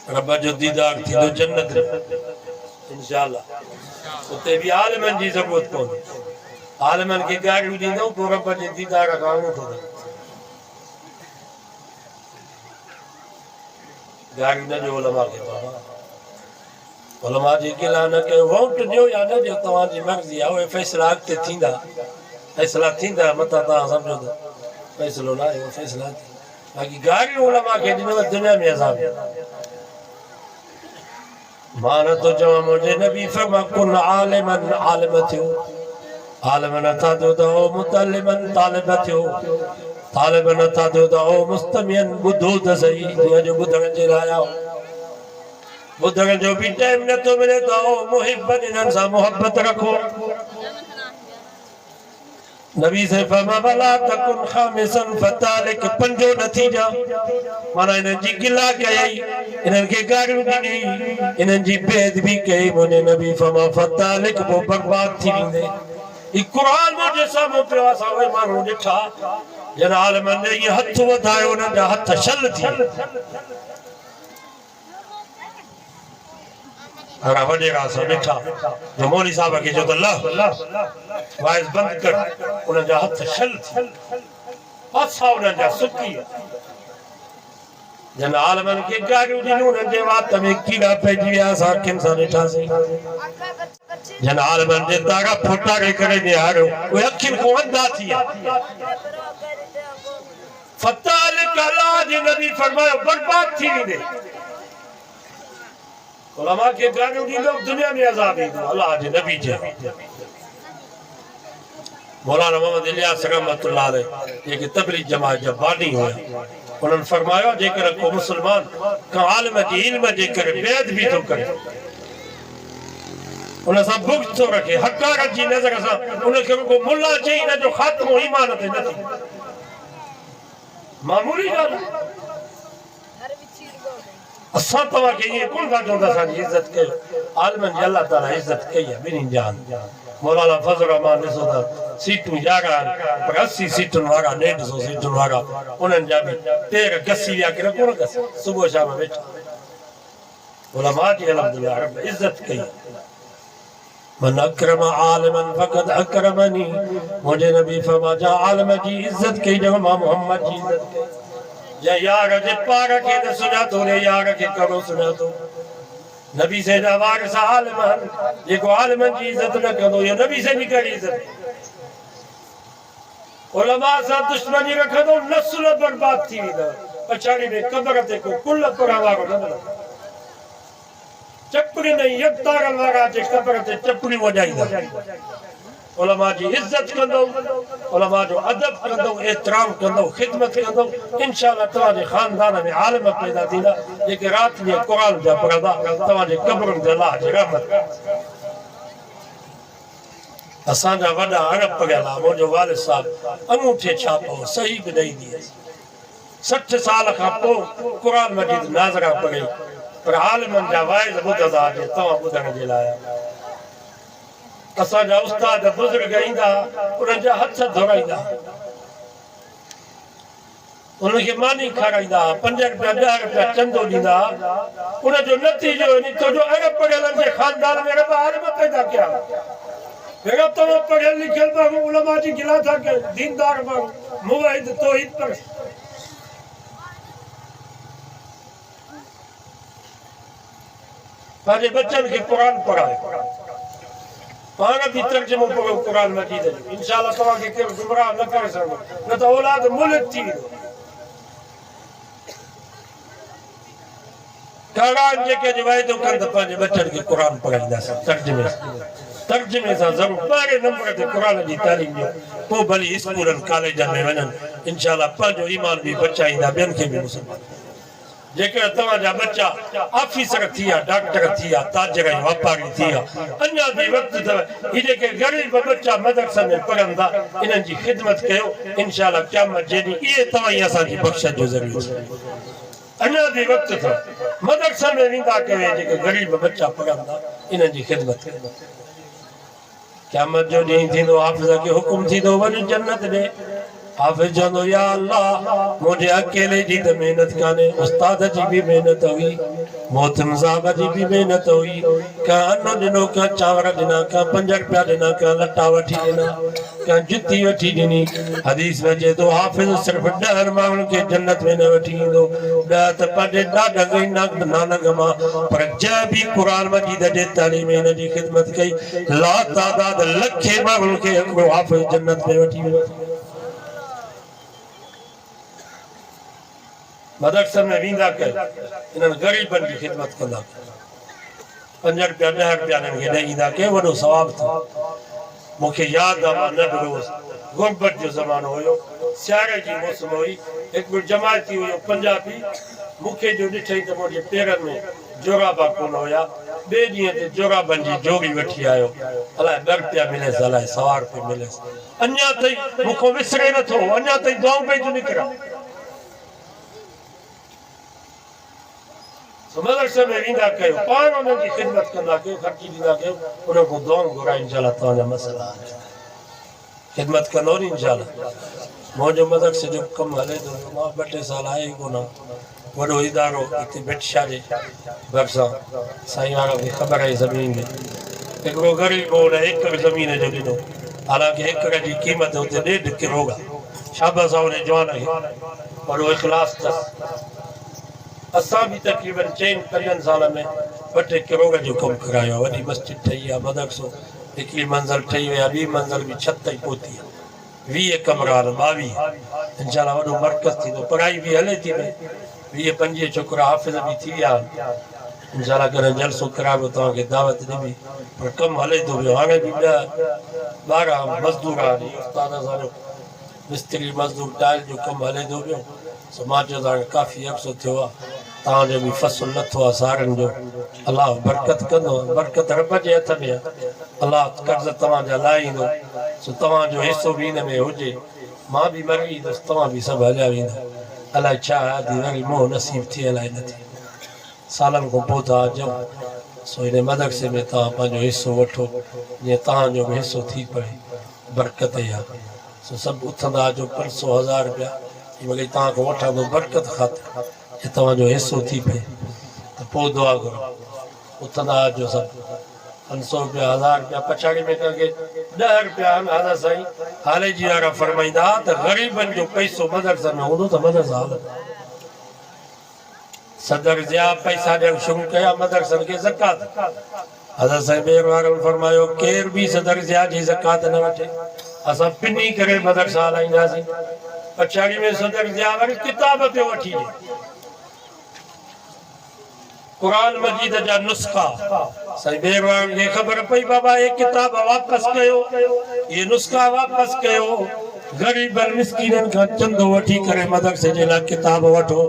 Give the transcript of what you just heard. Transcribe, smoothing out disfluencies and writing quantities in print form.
रब जो दीदार थी तो जन्नत इंशाअल्लाह उते भी आलमन जी ज़रूरत कोन्हे आलमन के गाड़ियूं ॾींदो पोइ रब जे दीदार खां उथो गाड़ियूं न ॾियो उलमा खे बाबा उलमा जी गिला न कयो वोट ॾियो या न ॾियो तव्हांजी मर्ज़ी आहे उहे फ़ैसिला अॻिते थींदा फ़ैसिला थींदा मथां तव्हां सम्झो त फ़ैसिलो न आहे उहो फ़ैसिला बाक़ी गाड़ियूं उलमा खे ॾिनो दुनिया में अज़ाब मां नथो चवां मुंहिंजे नबी फरमा कुन आलिमन आलिम थियो आलिम नथा थियो त ओ मुतलिमन तालिब थियो तालिब नथा थियो त ओ मुस्तमियन ॿुधो त सही जीअं जो ॿुधण जे लाइ आओ ॿुधण जो बि टाइम नथो मिले त ओ मुहिबन इन्हनि सां मोहबत रखो नबी से फरमा भला तकुन खामिसन फतालिक पंजो नथी जा माना इन्हनि जी गिला कई इन्हनि खे गाड़ियूं ॾिनी इन्हनि जी बेअदबी कई मुंहिंजे नबी फरमा फतालिक पोइ बर्बाद थी वेंदे ई क़ुरान मुंहिंजे साम्हूं पियो असां उहे माण्हू ॾिठा जन आलमन ने इहे हथ वधायो उन्हनि जा हथ छल थी अड़ा वडेरा सा ॾिठा जो मौली साहब खे जो त लह वाइस बंद कर उन्हनि जा हथ छल थी पासा उन्हनि जा सुकी जन आलमन खे गाड़ियूं ॾिनियूं उन्हनि जे वात में कीड़ा पइजी विया असां अखियुनि सां ॾिठासीं जन आलमन जे तारा फोटारे करे निहारियो उहे अखियुनि खां अंधा थी विया फतालिक अल्लाह जे नबी फरमायो बर्बाद थी वेंदे उलमा के गाड़ियों ॾींदो दुनिया में अज़ाब ईंदो अल्लाह जे नबी जे मौलाना मोहम्मद इलियास रहमतुल्लाह अलैह जेके तबलीग जमात जा बानी हुआ उन्होंने फरमायो जेकर को मुसलमान का आलिम जी इल्म जे करे बेअदबी थो करे उन सां बुग़्ज़ थो रखे हक़ारत जी नज़र सां उन खे को मुल्ला चई इन जो ख़ात्मो ईमान ते न थी मामूली ॻाल्हि असां तव्हां खे इएं कोन था चऊं त असांजी इज़त कयो आलिमनि जी अल्लाह ताला इज़त कई आहे ॿिन्हिनि जान मौलाना फज़ल रहमान ॾिसो त सीटूं 11 पर 80 सीटुनि वारा 150 सीटुनि वारा उन्हनि जा बि पेर घसी विया कि न कोन घसी सुबुह शाम वेठा उलमा जी अल्हम्दुलिल्लाह रब इज़त कई मन अकरम आलिमन फ़क़द अकरमनी मुंहिंजे नबी फरमा जा आलिम जी इज़त कई जो मां मोहम्मद जी इज़त कई या यार जे पार खे न सुञातो रे यार खे करो सुञातो नबी से जा वारिस आलिम जेको आलिमन जी इज़त न कंदो या नबी से जी कहिड़ी इज़त उलमा सां दुश्मनी रखंदो नस्ल बर्बाद थी वेंदव पछाड़ी में कब्र ते को कुल पढ़ण वारो न मिलंदो चपड़ी नहीं यकतारल वारा जे कब्र ते चपड़ी वॼाईंदा उलमा जी इज्जत कंदो उलमा जो अदब कंदो एहतराम कंदो खिदमत कंदो इंशाअल्लाह तव्हांजे खानदान में आलिम पैदा थींदा जेके रात में क़ुरान जा पढ़ंदा तव्हांजे कब्रनि ते अल्लाह जी रहमत असांजा वॾा अरब पढ़ियल आहे मुंहिंजो वालिद साहब अंगूठे छापो सही बि ॾेई ॾिए 60 साल खां पोइ क़ुरान मजीद नाज़रा पढ़े पर आलिमनि जा वाइज़ ॿुधंदा जे तव्हां ॿुधण जे लाइ असांजा उस्ताद बुज़ुर्ग ईंदा उन्हनि जा हथ धोराईंदा उनखे मानी खाराईंदा 5 रुपया 10 रुपया चंदो ॾींदा उनजो नतीजो तुंहिंजो अरब पढ़ियलनि जे खानदान में रब आलिम पैदा कया भेड़ा तव्हां पढ़ियल लिखियल माण्हू उलमा जी गिला था कयो दीनदार माण्हू मुवाहिद तौहीद पर पंहिंजे बच्चनि खे क़ुरान पढ़ाए पाण बि तर्जुमो पढ़ो क़ुरान मजीद जो इंशाअल्लाह तव्हांखे केरु गुमराह न करे सघंदो न त औलाद मुल्क थी वेंदो कारान जेके वाइदो कनि त पंहिंजे बच्चनि खे क़ुरान पढ़ाईंदासीं तर्जुमे सां ज़रूरु 12 नंबर ते क़ुरान जी तालीम ॾियो पोइ भली स्कूलनि कॉलेजनि में वञनि इंशाअल्लाह पंहिंजो ईमान बि बचाईंदा ॿियनि खे बि मुसलमान जेकर तव्हांजा बच्चा ऑफिसर थी विया डॉक्टर थी विया ताजर ऐं वापारी थी विया अञा बि वक़्तु अथव ही जेके ग़रीब बच्चा मदरसे में पढ़नि था इन्हनि जी ख़िदमत कयो इंशाअल्लाह क़यामत जे ॾींहुं इहे तव्हां असांजी बख़्शिश जो ज़रियो अञा बि वक़्तु अथव मदरसे में वेंदा कयो जेके ग़रीब बच्चा पढ़नि था इन्हनि जी ख़िदमत कयो क़यामत जो ॾींहुं थींदो हाफ़िज़ खे हुकुम थींदो वञ जन्नत ॾे हाफिज चंदो या अल्लाह मुझे अकेले जी तो मेहनत काने उस्ताद जी भी मेहनत हुई मोहतम साहब जी भी मेहनत हुई का अन्न दिनो का चावर दिना का 5 रुपया दिना का लट्टा वठी दिना का जुती वठी दिनी हदीस में जे तो हाफिज सिर्फ 10 माण्हुनि के जन्नत में न वठी ईंदो 10 त पढ़े ॾाढा गई नानक मां पर जंहिं भी कुरान मजीद जे तालीम इन जी खिदमत कई ला तादाद लखे माण्हुनि के हिकिड़ो हाफिज जन्नत में वठी वियो मदरसे में वींदा के इन्हनि ग़रीबनि जी खिदमत कंदा 5 रुपया 10 रुपया इन्हनि खे ॾेई ईंदा के वॾो सवाब थो मूंखे यादि आहे मां नंढड़ो गुरबत जो ज़मानो हुयो सियारे जी मौसम हुई हिकु जमायती हुयो पंजाबी मूंखे जो ॾिठई त मुंहिंजे पेरनि में जोराबा कोन हुया ॿिए ॾींहं ते जोराबनि जी जोड़ी वठी आयो अलाए 2 रुपया मिलेसि अलाए 1.25 रुपया मिलेसि अञा ताईं मूंखां विसरे नथो अञा ताईं दुआऊं पई थियूं निकिरनि मदरसे में वींदा कयो पाण उन्हनि जी खिदमत कंदा कयो ख़र्ची ॾींदा कयो उन खां दुआऊं घुराए इंशाअल्लाह तव्हांजा मसइला खिदमत कंदो नी इंशाअल्लाह मुंहिंजो मदरसे जो कमु हले थो मां 2-2 साल आहे ई कोन वॾो इदारो हिते बिटशा जे भरिसां साईं वारा खे ख़बर आहे ज़मीन में हिकिड़ो ग़रीब हो हुन एकड़ ज़मीन जो ॾिनो हालांकि एकड़ जी क़ीमत हुते 1.5 करोड़ आहे शाबाश आहे उन जवान खे वॾो इख़लास अथसि असां भी तकरीबन 4-5 साल में 2-2 करोड़ जो कम करायो वॾी मस्जिद ठही आहे मदरसो हिकिड़ी मंज़िल ठही वई आहे ॿी मंज़िल भी छत ताईं पहुती आहे 20 कमरा 22 इंशाअल्लाह वॾो मरकज़ थींदो पढ़ाई भी हले थी पई 20-25 छोकिरा हाफ़िज़ भी थी विया इंशाअल्लाह कॾहिं जलसो करायो तव्हांखे दावत ॾिबी पर कमु हले थो पियो हाणे भी 12 मज़दूर आहिनि उस्ताद असांजो मिस्त्री मज़दूर टाइल जो कमु हले थो पियो समाज जो तव्हांखे काफ़ी अरसो थियो आहे तव्हांजो भी फसल नथो आहे सारनि जो अलाह बरकत कंदो बरकत रब जे हथ में आहे अलाह कर्ज़ तव्हांजा लाइ ईंदो सो तव्हांजो हिसो भी हिन में हुजे मां भी मरी ईंदुसि तव्हां भी सभु हलिया वेंदा अलाए छा आदि वरी मोह नसीब थिए अलाए न थिए सालनि खां पोइ तव्हां अचो सो हिन मदरसे में तव्हां पंहिंजो हिसो वठो जीअं तव्हांजो भी हिसो थी पए बरकत ई आहे सो सभु उथंदा अचो 500-1000 रुपया वरी तव्हांखां वठंदो बरकत ख़ातिर जे तव्हांजो हिसो थी पए त पोइ दुआ करो उथंदा अचो सभु 500 रुपया 1000 रुपया पछाड़ी में कंहिंखे 10 रुपया हाज़ा साईं हाले जी वारा फरमाईंदा त ग़रीबनि जो पैसो मदरसे में हूंदो त मदरसा हलंदा सदर जिया पैसा ॾियणु शुरू कया मदरसनि खे ज़कात हाज़ा साईं ॿिए वारनि फरमायो केर भी सदर जिया जी ज़कात न वठे असां पिनी करे मदरसा हलाईंदासीं पछाड़ी में सदर जिया वरी किताब पे वठी ॾे कुरान मजीद जा नुस्खा साईं बेरवान खे ख़बर पई बाबा ये किताब वापस कयो ये नुस्खा वापस कयो ग़रीबनि मिस्कीननि खां चंदो वठी करे मदरसे जे लाइ किताब वठो